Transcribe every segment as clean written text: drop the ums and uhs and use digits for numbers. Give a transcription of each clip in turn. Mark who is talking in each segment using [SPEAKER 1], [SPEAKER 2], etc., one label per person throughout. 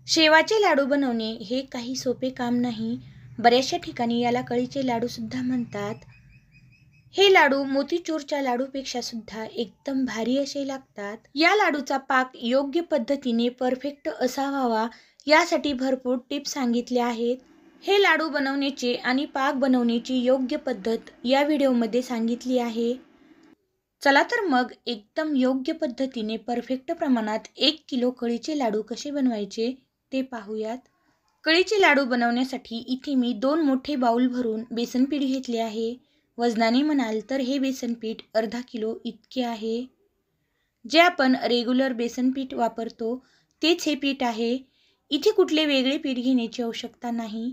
[SPEAKER 1] शेवाचे लाडू बनवणे हे काही सोपे काम नाही. बऱ्याचशा ठिकाणी याला कळीचे लाडू सुद्धा म्हणतात. हे लाडू मोतीचूरच्या लाडूपेक्षा सुद्धा एकदम भारी असे लागतात. या लाडूचा पाक योग्य पद्धतीने परफेक्ट असा व्हावा यासाठी भरपूर टिप्स सांगितल्या आहेत. हे लाडू बनवण्याचे आणि पाक बनवण्याची योग्य पद्धत या व्हिडिओमध्ये सांगितली आहे. चला तर मग एकदम योग्य पद्धतीने परफेक्ट प्रमाणात 1 किलो कळीचे लाडू कसे बनवायचे ते पाहूयात. कळीचे लाडू बनवण्यासाठी इथे मी 2 मोठे बाउल भरून बेसन पीठ घेतले आहे. वजनाने म्हणाल तर हे बेसन पीठ अर्धा किलो इतके आहे. जे आपण रेग्युलर बेसन पीठ वापरतो तेच हे पीठ आहे. इथे कुठले वेगळे पीठ घेण्याची आवश्यकता नाही.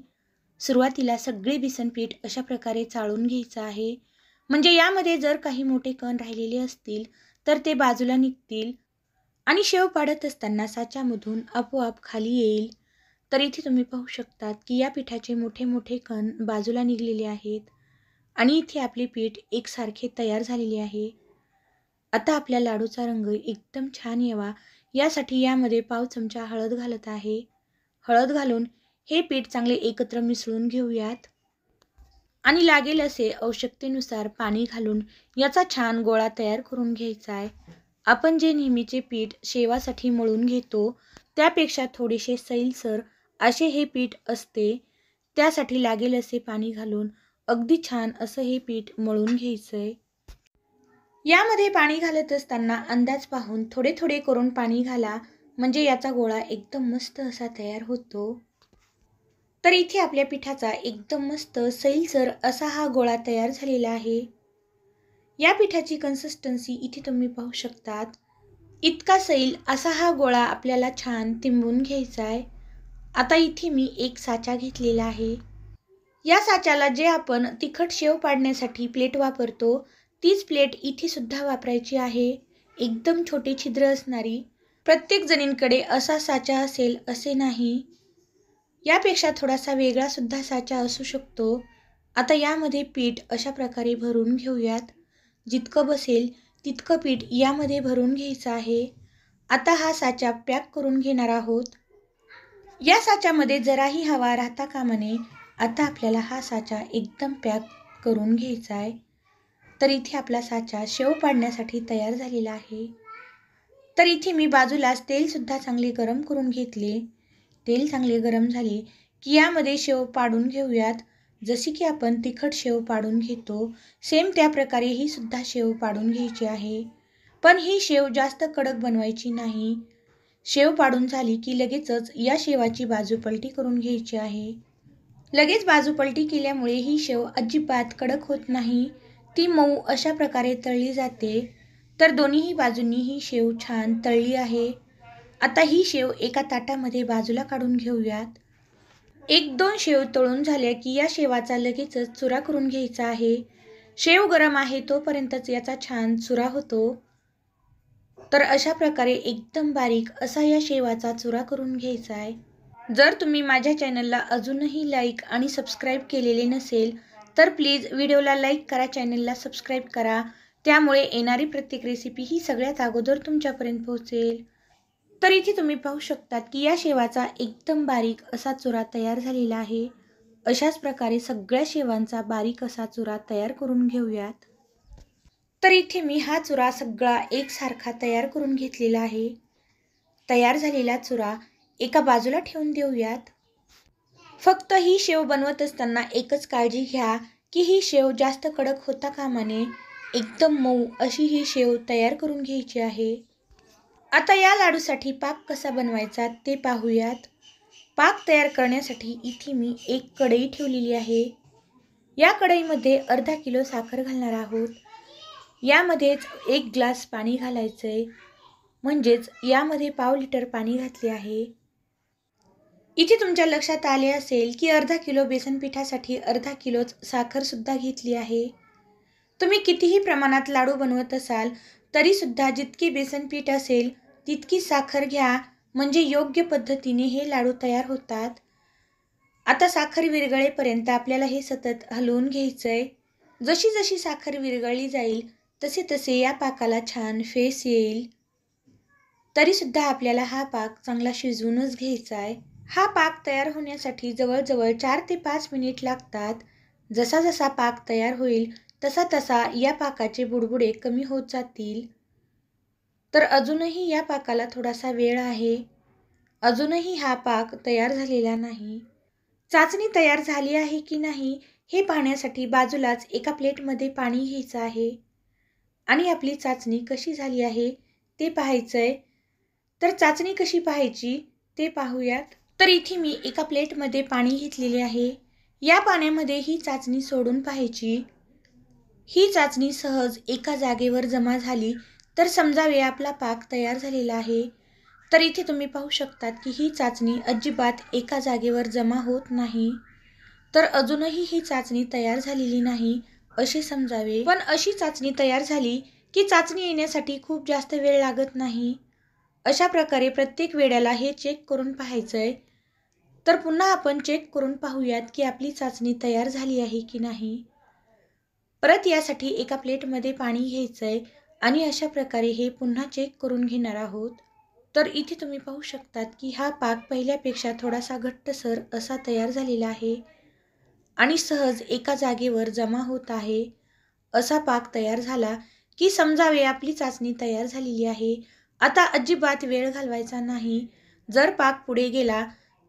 [SPEAKER 1] सुरुवातीला सगळे बेसन पीठ अशा प्रकारे चाळून घ्यायचं आहे. म्हणजे यामध्ये जर काही मोठे कण राहिलेले असतील तर ते बाजूला निघतील आणि शेव पाडत असताना साच्यामधून आपोआप खाली येईल. तर इथे तुम्ही पाहू शकतात की या पिठाचे मोठे मोठे कण बाजूला निघलेले आहेत आणि इथे आपले पीठ एकसारखे तयार झालेले आहे. आता आपल्या लाडूचा रंग एकदम छान यावा यासाठी यामध्ये पाव चमचा हळद घालत आहे. हळद घालून हे पीठ चांगले एकत्र मिसळून घेऊयात आणि लागेल असे आवश्यकतेनुसार पाणी घालून याचा छान गोळा तयार करून घ्यायचा आहे. आपण जे नेहमीचे पीठ शेवासाठी मळून घेतो त्यापेक्षा थोडेसे सैलसर असे हे पीठ असते. त्यासाठी लागेल असे पाणी घालून अगदी छान असं हे पीठ मळून घ्यायचं आहे. यामध्ये पाणी घालत असताना अंदाज पाहून थोडे थोडे करून पाणी घाला, म्हणजे याचा गोळा एकदम मस्त असा तयार होतो. तर इथे आपल्या पिठाचा एकदम मस्त सैलसर असा हा गोळा तयार झालेला आहे. या पिठाची कन्सिस्टन्सी इथे तुम्ही पाहू शकतात. इतका सैल असा हा गोळा आपल्याला छान तिंबून घ्यायचा आहे. आता इथे मी एक साचा घेतलेला आहे. या साच्याला जे आपण तिखट शेव पाडण्यासाठी प्लेट वापरतो तीच प्लेट इथे सुद्धा वापरायची आहे. एकदम छोटे छिद्र असणारी. प्रत्येक जणींकडे असा साचा असेल असे नाही. यापेक्षा थोडासा वेगळा सुद्धा साचा असू शकतो. आता यामध्ये पीठ अशा प्रकारे भरून घेऊयात. जितकं बसेल तितकं पीठ यामध्ये भरून घ्यायचं आहे. आता हा साचा पॅक करून घेणार आहोत. या साच्यामध्ये जराही हवा राहता कामा नये. आता आपल्याला हा साचा एकदम पॅक करून घ्यायचा आहे. तर इथे आपला साचा शेव पाडण्यासाठी तयार झालेला आहे. तर इथे मी बाजूलाच तेलसुद्धा चांगले गरम करून घेतले. तेल चांगले गरम झाले की यामध्ये शेव पाडून घेऊयात. जशी की आपण तिखट शेव पाडून घेतो सेम त्या प्रकारे ही सुद्धा शेव पाडून घ्यायची आहे. पण ही शेव जास्त कडक बनवायची नाही. शेव पाडून झाली की लगेचच या शेवाची बाजू पलटी करून घ्यायची आहे. लगेच बाजू पलटी केल्यामुळे ही शेव अजिबात कडक होत नाही. ती मऊ अशा प्रकारे तळली जाते. तर दोन्हीही बाजूंनी ही शेव छान तळली आहे. आता ही शेव एका ताटामध्ये बाजूला काढून घेऊयात. 1-2 शेव तळून झाल्या की या शेवाचा लगेचच चुरा करून घ्यायचा आहे. शेव गरम आहे तोपर्यंतच याचा छान चुरा होतो. तर अशा प्रकारे एकदम बारीक असा या शेवाचा चुरा करून घ्यायचा आहे. जर तुम्ही माझ्या चॅनलला अजूनही लाईक आणि सबस्क्राईब केलेले नसेल तर प्लीज व्हिडिओला लाईक करा, चॅनलला सबस्क्राईब करा. त्यामुळे येणारी प्रत्येक रेसिपी ही सगळ्यात अगोदर तुमच्यापर्यंत पोहोचेल. तर इथे तुम्ही पाहू शकतात की या शेवाचा एकदम बारीक असा चुरा तयार झालेला आहे. अशाच प्रकारे सगळ्या शेवांचा बारीक असा चुरा तयार करून घेऊयात. तर इथे मी हा चुरा सगळा एकसारखा तयार करून घेतलेला आहे. तयार झालेला चुरा एका बाजूला ठेवून देऊयात. फक्त ही शेव बनवत असताना एकच काळजी घ्या की ही शेव जास्त कडक होता कामा नये. एकदम मऊ अशी ही शेव तयार करून घ्यायची आहे. आता या लाडूसाठी पाक कसा बनवायचा ते पाहूयात. पाक तयार करण्यासाठी इथे मी एक कढई ठेवलेली आहे. या कढईमध्ये अर्धा किलो साखर घालणार आहोत. यामध्येच 1 ग्लास पाणी घालायचं आहे. म्हणजेच यामध्ये पाव लिटर पाणी घातले आहे. इथे तुमच्या लक्षात आले असेल की अर्धा किलो बेसन पिठासाठी अर्धा किलोच साखर सुद्धा घेतली आहे. तुम्ही कितीही प्रमाणात लाडू बनवत असाल तरी सुद्धा जितके बेसन पीठ असेल तितकी साखर घ्या, म्हणजे योग्य पद्धतीने हे लाडू तयार होतात. आता साखर विरघळेपर्यंत आपल्याला हे सतत हलवून घ्यायचं आहे. जशी जशी साखर विरघळली जाईल तसे तसे या पाकाला छान फेस येईल. तरीसुद्धा आपल्याला हा पाक चांगला शिजवूनच घ्यायचा आहे. हा पाक तयार होण्यासाठी जवळजवळ 4 ते 5 मिनिट लागतात. जसा जसा पाक तयार होईल तसा तसा या पाकाचे बुडबुडे कमी होत जातील. तर अजूनही या पाकाला थोडासा वेळ आहे. अजूनही हा पाक तयार झालेला नाही. चाचणी तयार झाली आहे की नाही हे पाहण्यासाठी बाजूलाच एका प्लेटमध्ये पाणी घ्यायचं आहे आणि आपली चाचणी कशी झाली आहे ते पाहायचं आहे. तर चाचणी कशी पाहायची ते पाहूयात. तर इथे मी एका प्लेटमध्ये पाणी घेतलेले आहे. या पाण्यामध्ये ही चाचणी सोडून पाहायची. ही चाचणी सहज एका जागेवर जमा झाली तर समजावे आपला पाक तयार झालेला आहे. तर इथे तुम्ही पाहू शकतात की ही चाचणी अजिबात एका जागेवर जमा होत नाही. तर अजूनही ही चाचणी तयार झालेली नाही असे समजावे. पण अशी चाचणी तयार झाली की चाचणी येण्यासाठी खूप जास्त वेळ लागत नाही. अशा प्रकारे प्रत्येक वेळेला हे चेक करून पाहायचं आहे. तर पुन्हा आपण चेक करून पाहूयात की आपली चाचणी तयार झाली आहे की नाही. परत यासाठी एका प्लेटमध्ये पाणी घ्यायचं आहे आणि अशा प्रकारे हे पुन्हा चेक करून घेणार आहोत. तर इथे तुम्ही पाहू शकतात की हा पाक पहिल्यापेक्षा थोडासा घट्टसर असा तयार झालेला आहे आणि सहज एका जागेवर जमा होत आहे. असा पाक तयार झाला की समजावे आपली चाचणी तयार झालेली आहे. आता अजिबात वेळ घालवायचा नाही. जर पाक पुढे गेला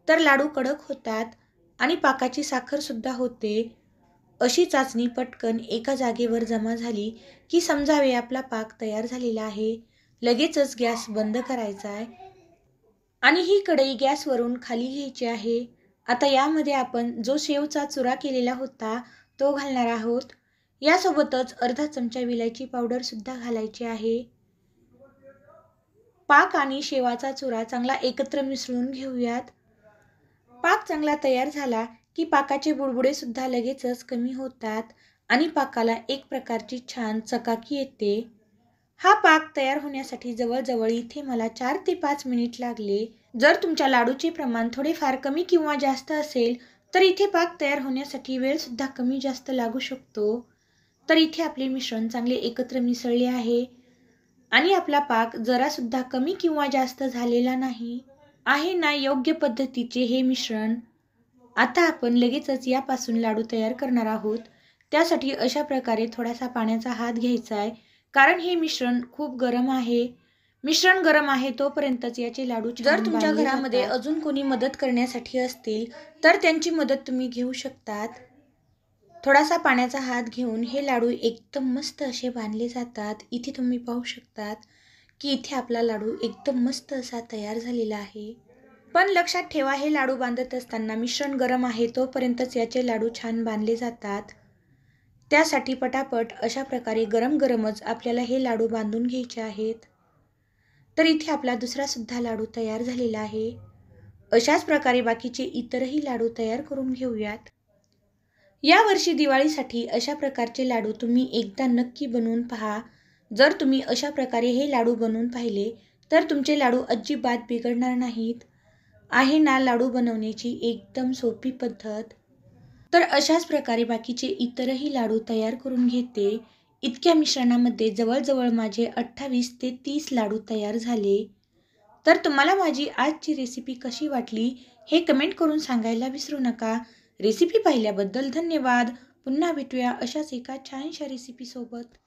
[SPEAKER 1] तर लाडू कडक होतात आणि पाकाची साखरसुद्धा होते. अशी चाचणी पटकन एका जागेवर जमा झाली की समजावे आपला पाक तयार झालेला आहे. लगेचच गॅस बंद करायचा आहे आणि ही कढई गॅसवरून खाली घ्यायची आहे. आता यामध्ये आपण जो शेवचा चुरा केलेला होता तो घालणार आहोत. यासोबतच अर्धा चमचा विलायची पावडर सुद्धा घालायची आहे. पाक आणि शेवाचा चुरा चांगला एकत्र मिसळून घेऊयात. पाक चांगला तयार झाला की पाकाचे बुडबुडे सुद्धा लगेचच कमी होतात आणि पाकाला एक प्रकारची छान चकाकी येते. हा पाक तयार होण्यासाठी जवळजवळ इथे मला 4 ते 5 मिनिट लागले. जर तुमच्या लाडूचे प्रमाण थोडेफार कमी किंवा जास्त असेल तर इथे पाक तयार होण्यासाठी वेळ सुद्धा कमी जास्त लागू शकतो. तर इथे आपले मिश्रण चांगले एकत्र मिसळले आहे आणि आपला पाक जरा सुद्धा कमी किंवा जास्त झालेला नाही आहे ना. योग्य पद्धतीचे हे मिश्रण. आता आपण लगेचच यापासून लाडू तयार करणार आहोत. त्यासाठी अशा प्रकारे थोडासा पाण्याचा हात घ्यायचा आहे कारण हे मिश्रण खूप गरम आहे. मिश्रण गरम आहे तोपर्यंतच याचे लाडू छान जर तुमच्या घरामध्ये अजून कोणी मदत करण्यासाठी असतील तर त्यांची मदत तुम्ही घेऊ शकतात. थोडासा पाण्याचा हात घेऊन हे लाडू एकदम मस्त असे बांधले जातात. इथे तुम्ही पाहू शकतात की इथे आपला लाडू एकदम मस्त असा तयार झालेला आहे. पण लक्षात ठेवा हे लाडू बांधत असताना मिश्रण गरम आहे तोपर्यंतच याचे लाडू छान बांधले जातात. त्यासाठी पटापट अशा प्रकारे गरम गरमच आपल्याला हे लाडू बांधून घ्यायचे आहेत. तर इथे आपला दुसरा सुद्धा लाडू तयार झालेला आहे. अशाच प्रकारे बाकीचे इतरही लाडू तयार करून घेऊयात. यावर्षी दिवाळीसाठी अशा प्रकारचे लाडू तुम्ही एकदा नक्की बनवून पहा. जर तुम्ही अशा प्रकारे हे लाडू बनवून पाहिले तर तुमचे लाडू अजिबात बिघडणार नाहीत. आहे ना लाडू बनवण्याची एकदम सोपी पद्धत. तर अशाच प्रकारे बाकीचे इतरही लाडू तयार करून घेते. इतक्या मिश्रणामध्ये जवळजवळ माझे 28 ते 30 लाडू तयार झाले. तर तुम्हाला माझी आजची रेसिपी कशी वाटली हे कमेंट करून सांगायला विसरू नका. रेसिपी पाहिल्याबद्दल धन्यवाद. पुन्हा भेटूया अशाच एका छानशा रेसिपीसोबत.